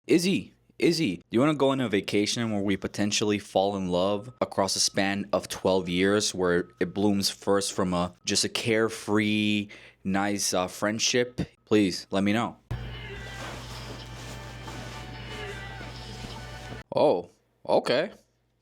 Izzy, do you want to go on a vacation where we potentially fall in love across a span of 12 years, where it blooms first from just a carefree, nice friendship? Please let me know. Oh, okay.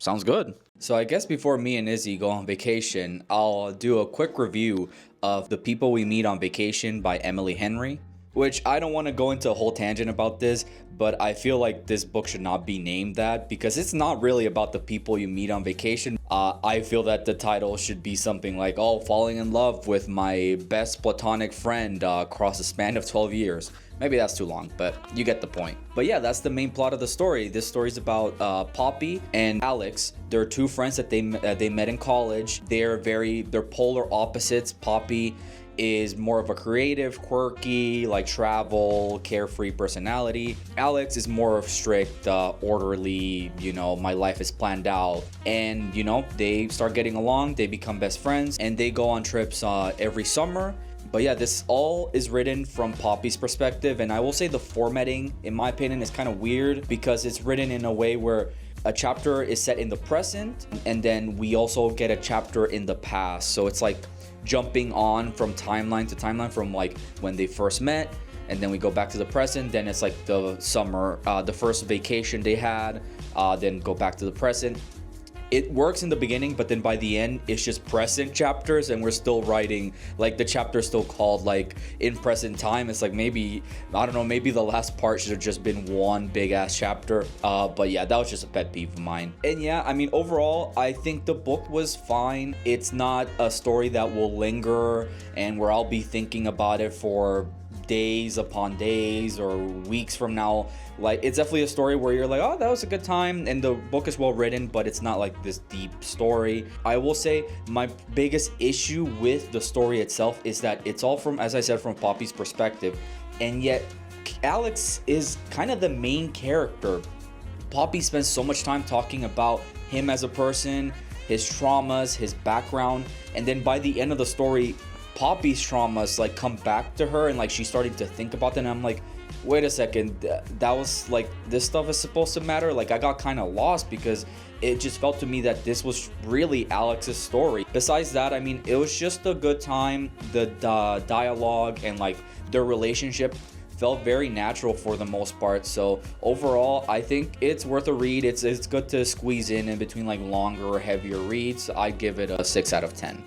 Sounds good. So I guess before me and Izzy go on vacation, I'll do a quick review of The People We Meet on Vacation by Emily Henry. Which I don't want to go into a whole tangent about this, but I feel like this book should not be named that because it's not really about the people you meet on vacation. I feel that the title should be something like, oh, falling in love with my best platonic friend across a span of 12 years. Maybe that's too long, but you get the point. But yeah, that's the main plot of the story. This story is about Poppy and Alex. They're two friends that they met in college. They're polar opposites. Poppy is more of a creative, quirky, like travel, carefree personality. Alex is more of strict, orderly, my life is planned out. And, they start getting along, they become best friends, and they go on trips every summer. But yeah, this all is written from Poppy's perspective, and I will say the formatting, in my opinion, is kind of weird because it's written in a way where a chapter is set in the present, and then we also get a chapter in the past. So it's like jumping on from timeline to timeline from like when they first met, and then we go back to the present. Then it's like the summer, the first vacation they had, then go back to the present. It works in the beginning, but then by the end it's just present chapters, and we're still writing, like the chapter is still called like in present time. It's like, maybe, I don't know, maybe the last part should have just been one big ass chapter. But yeah, that was just a pet peeve of mine. And yeah, I mean, overall I think the book was fine. It's not a story that will linger and where I'll be thinking about it for days upon days or weeks from now. Like, it's definitely a story where you're like, oh, that was a good time, and the book is well written, but it's not like this deep story. I will say my biggest issue with the story itself is that it's all from, as I said, from Poppy's perspective, and yet Alex is kind of the main character. Poppy spends so much time talking about him as a person, his traumas, his background, and then by the end of the story, Poppy's traumas like come back to her, and like she's starting to think about them, and I'm like, wait a second, that was like, this stuff is supposed to matter? Like, I got kind of lost because it just felt to me that this was really Alex's story. Besides that, I mean, it was just a good time. The dialogue and like their relationship felt very natural for the most part. So overall, I think it's worth a read. It's good to squeeze in between like longer or heavier reads. I'd give it a 6 out of 10.